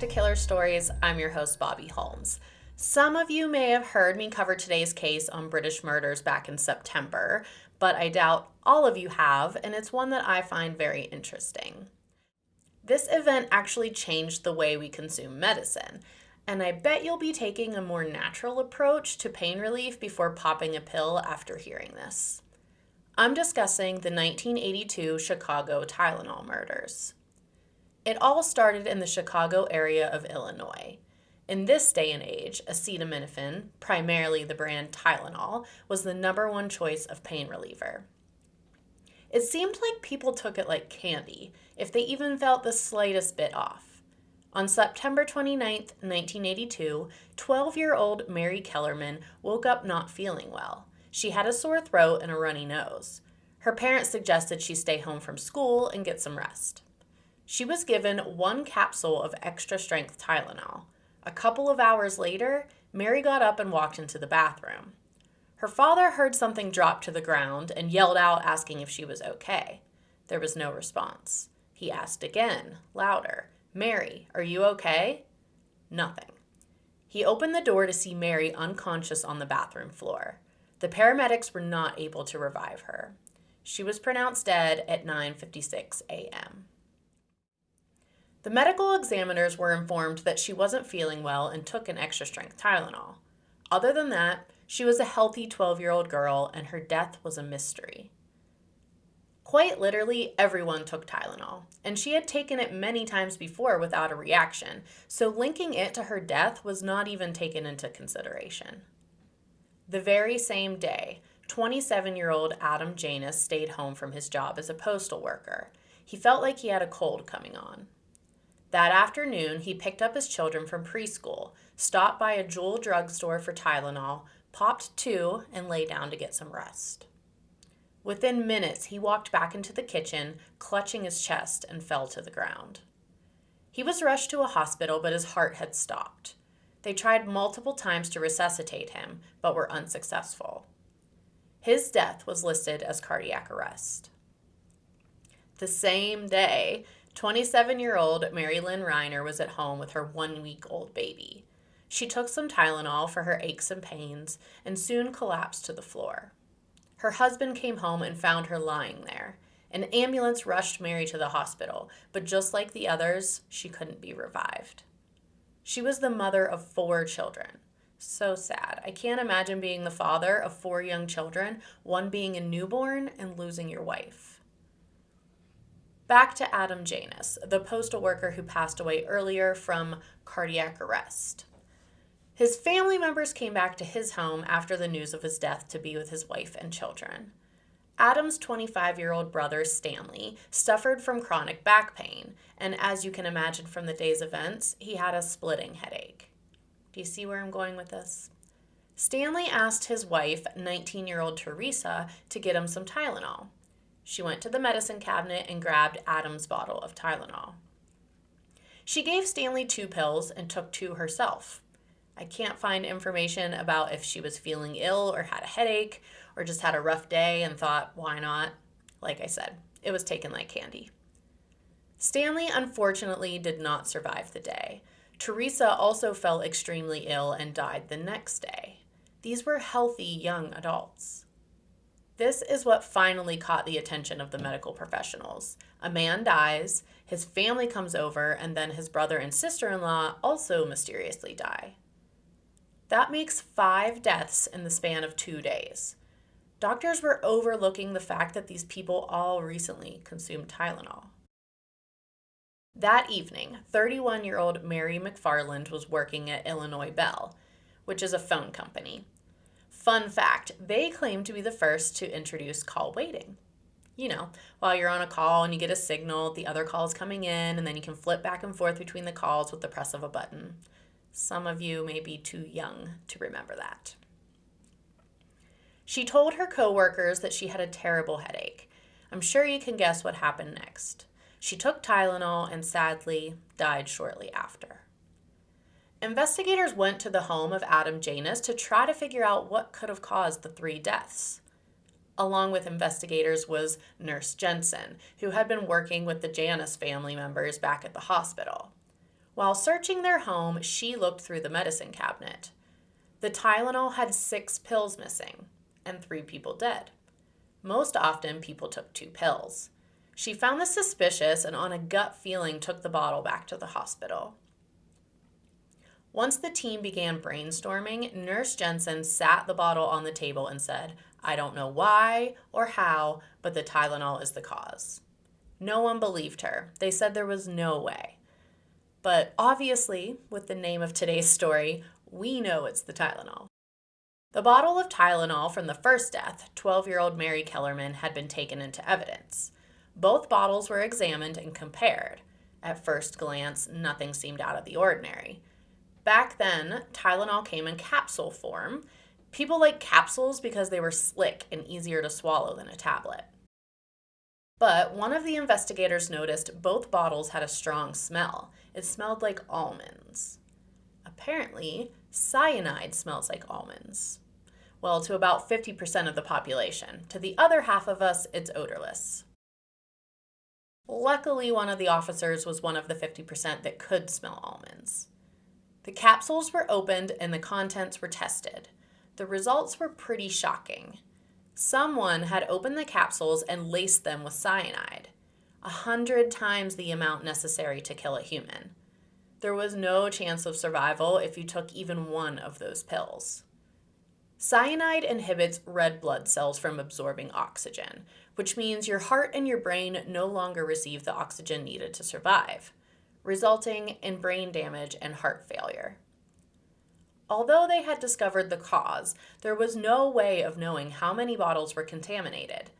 back to Killer Stories. I'm your host, Bobby Holmes. Some of you may have heard me cover today's case on British murders back in September, but I doubt all of you have, and it's one that I find very interesting. This event actually changed the way we consume medicine, and I bet you'll be taking a more natural approach to pain relief before popping a pill after hearing this. I'm discussing the 1982 Chicago Tylenol murders. It all started in the Chicago area of Illinois. In this day and age, acetaminophen, primarily the brand Tylenol, was the number one choice of pain reliever. It seemed like people took it like candy, if they even felt the slightest bit off. On September 29, 1982, 12-year-old Mary Kellerman woke up not feeling well. She had a sore throat and a runny nose. Her parents suggested she stay home from school and get some rest. She was given 1 capsule of Extra Strength Tylenol. A couple of hours later, Mary got up and walked into the bathroom. Her father heard something drop to the ground and yelled out asking if she was okay. There was no response. He asked again, louder, "Mary, are you okay?" Nothing. He opened the door to see Mary unconscious on the bathroom floor. The paramedics were not able to revive her. She was pronounced dead at 9:56 a.m. The medical examiners were informed that she wasn't feeling well and took an extra strength Tylenol. Other than that, she was a healthy 12-year-old girl and her death was a mystery. Quite literally, everyone took Tylenol, and she had taken it many times before without a reaction, so linking it to her death was not even taken into consideration. The very same day, 27-year-old Adam Janus stayed home from his job as a postal worker. He felt like he had a cold coming on. That afternoon, he picked up his children from preschool, stopped by a Jewel drugstore for Tylenol, popped 2, and lay down to get some rest. Within minutes, he walked back into the kitchen, clutching his chest, and fell to the ground. He was rushed to a hospital, but his heart had stopped. They tried multiple times to resuscitate him, but were unsuccessful. His death was listed as cardiac arrest. The same day, 27-year-old Lynn Reiner was at home with her 1-week-old baby. She took some Tylenol for her aches and pains and soon collapsed to the floor. Her husband came home and found her lying there. An ambulance rushed Mary to the hospital, but just like the others, she couldn't be revived. She was the mother of 4 children. So sad. I can't imagine being the father of 4 young children, one being a newborn and losing your wife. Back to Adam Janus, the postal worker who passed away earlier from cardiac arrest. His family members came back to his home after the news of his death to be with his wife and children. Adam's 25-year-old brother, Stanley, suffered from chronic back pain, and as you can imagine from the day's events, he had a splitting headache. Do you see where I'm going with this? Stanley asked his wife, 19-year-old Teresa, to get him some Tylenol. She went to the medicine cabinet and grabbed Adam's bottle of Tylenol. She gave Stanley 2 pills and took 2 herself. I can't find information about if she was feeling ill or had a headache or just had a rough day and thought, why not? Like I said, it was taken like candy. Stanley unfortunately did not survive the day. Teresa also fell extremely ill and died the next day. These were healthy young adults. This is what finally caught the attention of the medical professionals. A man dies, his family comes over, and then his brother and sister-in-law also mysteriously die. That makes 5 deaths in the span of 2 days. Doctors were overlooking the fact that these people all recently consumed Tylenol. That evening, 31-year-old Mary McFarland was working at Illinois Bell, which is a phone company. Fun fact, they claim to be the first to introduce call waiting. You know, while you're on a call and you get a signal, the other call is coming in, and then you can flip back and forth between the calls with the press of a button. Some of you may be too young to remember that. She told her coworkers that she had a terrible headache. I'm sure you can guess what happened next. She took Tylenol and sadly died shortly after. Investigators went to the home of Adam Janus to try to figure out what could have caused the 3 deaths. Along with investigators was Nurse Jensen, who had been working with the Janus family members back at the hospital. While searching their home, she looked through the medicine cabinet. The Tylenol had 6 pills missing and 3 people dead. Most often, people took 2 pills. She found this suspicious and on a gut feeling took the bottle back to the hospital. Once the team began brainstorming, Nurse Jensen sat the bottle on the table and said, "I don't know why or how, but the Tylenol is the cause." No one believed her. They said there was no way. But obviously, with the name of today's story, we know it's the Tylenol. The bottle of Tylenol from the first death, 12-year-old Mary Kellerman, had been taken into evidence. Both bottles were examined and compared. At first glance, nothing seemed out of the ordinary. Back then, Tylenol came in capsule form. People liked capsules because they were slick and easier to swallow than a tablet. But one of the investigators noticed both bottles had a strong smell. It smelled like almonds. Apparently, cyanide smells like almonds. Well, to about 50% of the population. To the other half of us, it's odorless. Luckily, one of the officers was one of the 50% that could smell almonds. The capsules were opened and the contents were tested. The results were pretty shocking. Someone had opened the capsules and laced them with cyanide, 100 times the amount necessary to kill a human. There was no chance of survival if you took even one of those pills. Cyanide inhibits red blood cells from absorbing oxygen, which means your heart and your brain no longer receive the oxygen needed to survive, resulting in brain damage and heart failure. Although they had discovered the cause, there was no way of knowing how many bottles were contaminated.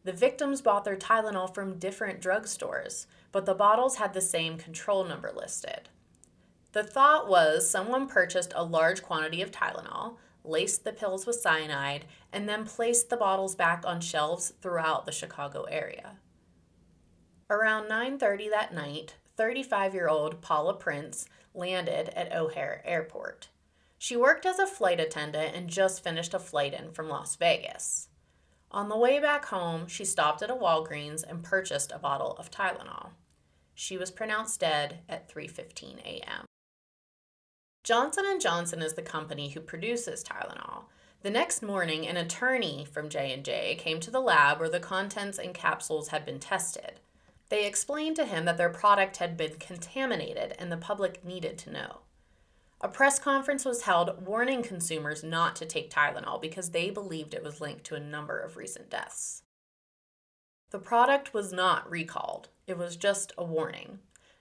The victims bought their Tylenol from different drugstores, but the bottles had the same control number listed. The thought was someone purchased a large quantity of Tylenol, laced the pills with cyanide, and then placed the bottles back on shelves throughout the Chicago area. Around 9:30 that night, 35-year-old Paula Prince landed at O'Hare Airport. She worked as a flight attendant and just finished a flight in from Las Vegas. On the way back home, she stopped at a Walgreens and purchased a bottle of Tylenol. She was pronounced dead at 3:15 a.m. Johnson & Johnson is the company who produces Tylenol. The next morning, an attorney from J&J came to the lab where the contents and capsules had been tested. They explained to him that their product had been contaminated and the public needed to know. A press conference was held warning consumers not to take Tylenol because they believed it was linked to a number of recent deaths. The product was not recalled. It was just a warning.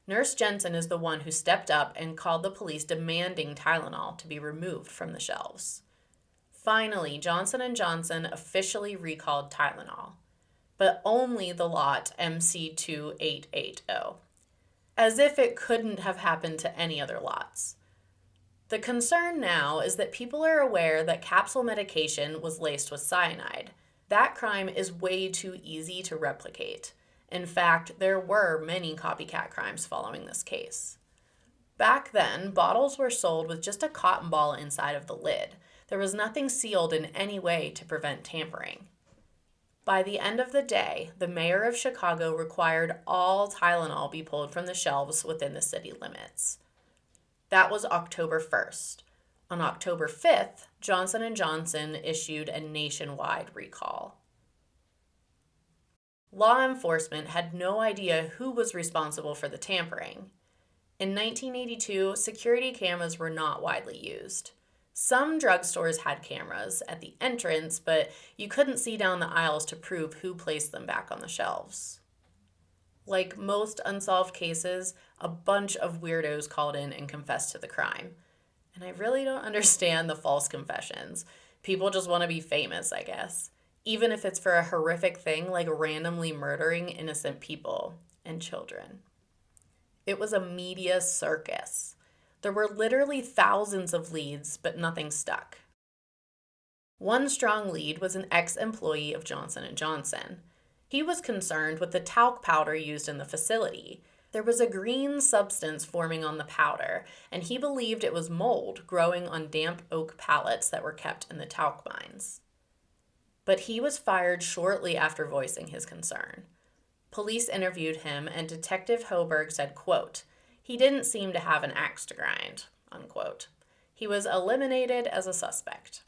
Nurse Jensen is the one who stepped up and called the police demanding Tylenol to be removed from the shelves. Finally, Johnson & Johnson officially recalled Tylenol, but only the lot MC2880, as if it couldn't have happened to any other lots. The concern now is that people are aware that capsule medication was laced with cyanide. That crime is way too easy to replicate. In fact, there were many copycat crimes following this case. Back then, bottles were sold with just a cotton ball inside of the lid. There was nothing sealed in any way to prevent tampering. By the end of the day, the mayor of Chicago required all Tylenol be pulled from the shelves within the city limits. That was October 1st. On October 5th, Johnson & Johnson issued a nationwide recall. Law enforcement had no idea who was responsible for the tampering. In 1982, security cameras were not widely used. Some drugstores had cameras at the entrance, but you couldn't see down the aisles to prove who placed them back on the shelves. Like most unsolved cases, a bunch of weirdos called in and confessed to the crime. And I really don't understand the false confessions. People just want to be famous, I guess. Even if it's for a horrific thing like randomly murdering innocent people and children. It was a media circus. There were literally thousands of leads, but nothing stuck. One strong lead was an ex-employee of Johnson & Johnson. He was concerned with the talc powder used in the facility. There was a green substance forming on the powder, and he believed it was mold growing on damp oak pallets that were kept in the talc mines. But he was fired shortly after voicing his concern. Police interviewed him, and Detective Hoberg said, quote, He didn't seem to have an axe to grind, unquote. He was eliminated as a suspect.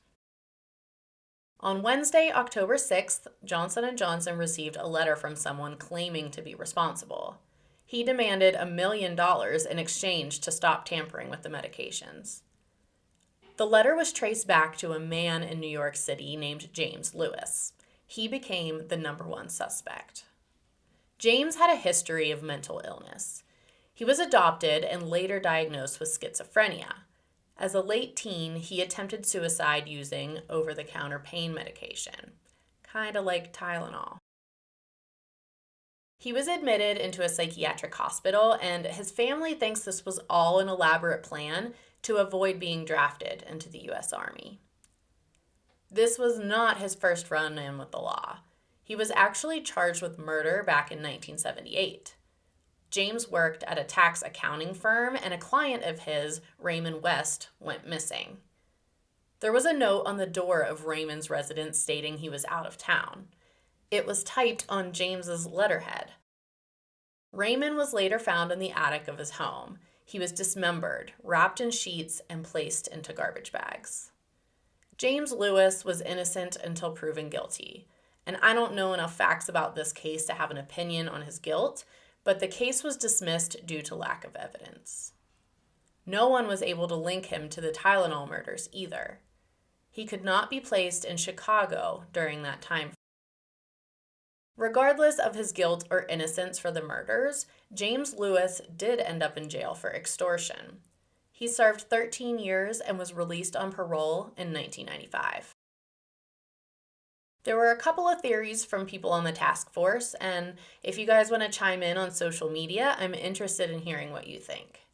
On Wednesday, October 6th, Johnson & Johnson received a letter from someone claiming to be responsible. He demanded $1 million in exchange to stop tampering with the medications. The letter was traced back to a man in New York City named James Lewis. He became the #1 suspect. James had a history of mental illness. He was adopted and later diagnosed with schizophrenia. As a late teen, he attempted suicide using over-the-counter pain medication, kind of like Tylenol. He was admitted into a psychiatric hospital, and his family thinks this was all an elaborate plan to avoid being drafted into the U.S. Army. This was not his first run-in with the law. He was actually charged with murder back in 1978. James worked at a tax accounting firm, and a client of his, Raymond West, went missing. There was a note on the door of Raymond's residence stating he was out of town. It was typed on James's letterhead. Raymond was later found in the attic of his home. He was dismembered, wrapped in sheets, and placed into garbage bags. James Lewis was innocent until proven guilty, and I don't know enough facts about this case to have an opinion on his guilt, but the case was dismissed due to lack of evidence. No one was able to link him to the Tylenol murders either. He could not be placed in Chicago during that time. Regardless of his guilt or innocence for the murders, James Lewis did end up in jail for extortion. He served 13 years and was released on parole in 1995. There were a couple of theories from people on the task force, and if you guys want to chime in on social media, I'm interested in hearing what you think.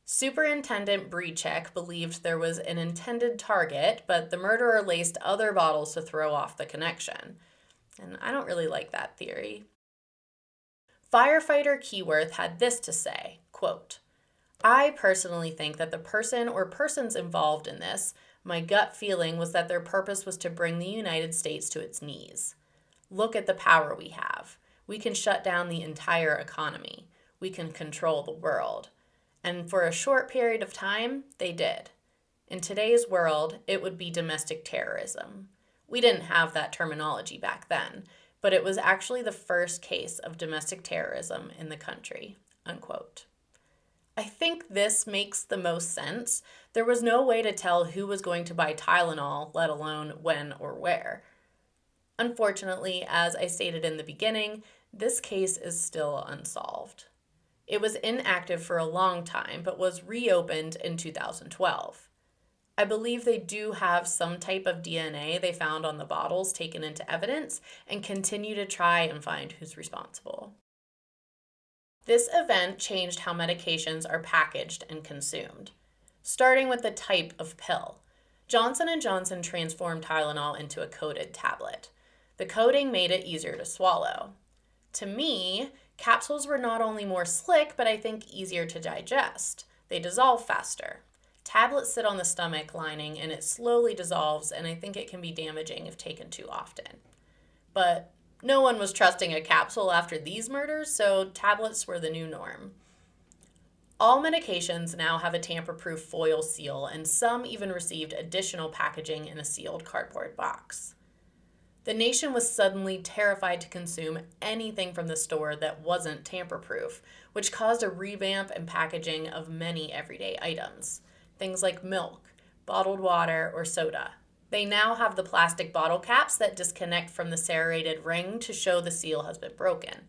Superintendent Breachek believed there was an intended target, but the murderer laced other bottles to throw off the connection. And I don't really like that theory. Firefighter Keyworth had this to say, quote, "I personally think that the person or persons involved in this, my gut feeling was that their purpose was to bring the United States to its knees. Look at the power we have. We can shut down the entire economy. We can control the world. And for a short period of time, they did. In today's world, it would be domestic terrorism. We didn't have that terminology back then, but it was actually the first case of domestic terrorism in the country," unquote. I think this makes the most sense. There was no way to tell who was going to buy Tylenol, let alone when or where. Unfortunately, as I stated in the beginning, this case is still unsolved. It was inactive for a long time, but was reopened in 2012. I believe they do have some type of DNA they found on the bottles taken into evidence and continue to try and find who's responsible. This event changed how medications are packaged and consumed, starting with the type of pill. Johnson & Johnson transformed Tylenol into a coated tablet. The coating made it easier to swallow. To me, capsules were not only more slick, but I think easier to digest. They dissolve faster. Tablets sit on the stomach lining and it slowly dissolves, and I think it can be damaging if taken too often. But no one was trusting a capsule after these murders, so tablets were the new norm. All medications now have a tamper-proof foil seal, and some even received additional packaging in a sealed cardboard box. The nation was suddenly terrified to consume anything from the store that wasn't tamper-proof, which caused a revamp and packaging of many everyday items. Things like milk, bottled water, or soda. They now have the plastic bottle caps that disconnect from the serrated ring to show the seal has been broken.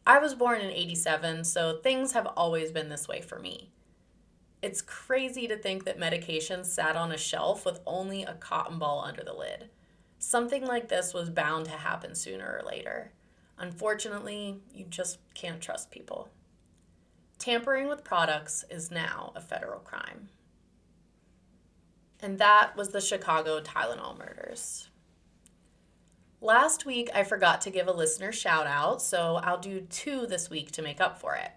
I was born in '87, so things have always been this way for me. It's crazy to think that medications sat on a shelf with only a cotton ball under the lid. Something like this was bound to happen sooner or later. Unfortunately, you just can't trust people. Tampering with products is now a federal crime. And that was the Chicago Tylenol Murders. Last week, I forgot to give a listener shout out, so I'll do 2 this week to make up for it.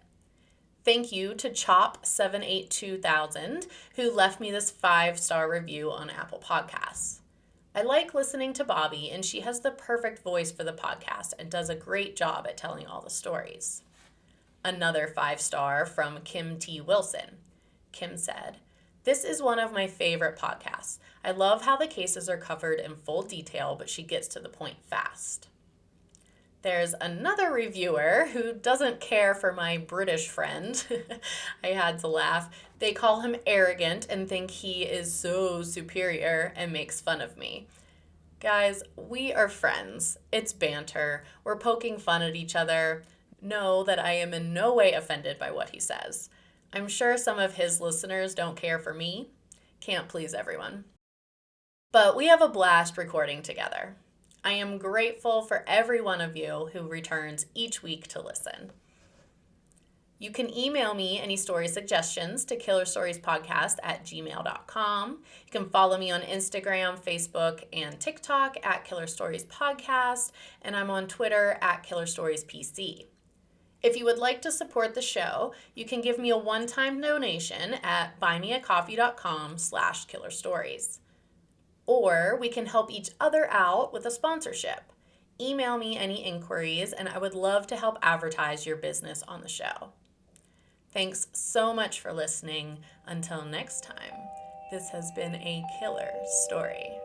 Thank you to Chop782,000, who left me this 5-star review on Apple Podcasts. I like listening to Bobby, and she has the perfect voice for the podcast and does a great job at telling all the stories. Another 5-star from Kim T. Wilson. Kim said, "This is one of my favorite podcasts. I love how the cases are covered in full detail, but she gets to the point fast." There's another reviewer who doesn't care for my British friend. I had to laugh. They call him arrogant and think he is so superior and makes fun of me. Guys, we are friends. It's banter. We're poking fun at each other. Know that I am in no way offended by what he says. I'm sure some of his listeners don't care for me. Can't please everyone. But we have a blast recording together. I am grateful for every one of you who returns each week to listen. You can email me any story suggestions to killerstoriespodcast@gmail.com. You can follow me on Instagram, Facebook, and TikTok at Killer Stories Podcast, and I'm on Twitter at Killer Stories PC. If you would like to support the show, you can give me a one-time donation at buymeacoffee.com/killerstories. Or we can help each other out with a sponsorship. Email me any inquiries, and I would love to help advertise your business on the show. Thanks so much for listening. Until next time, this has been a killer story.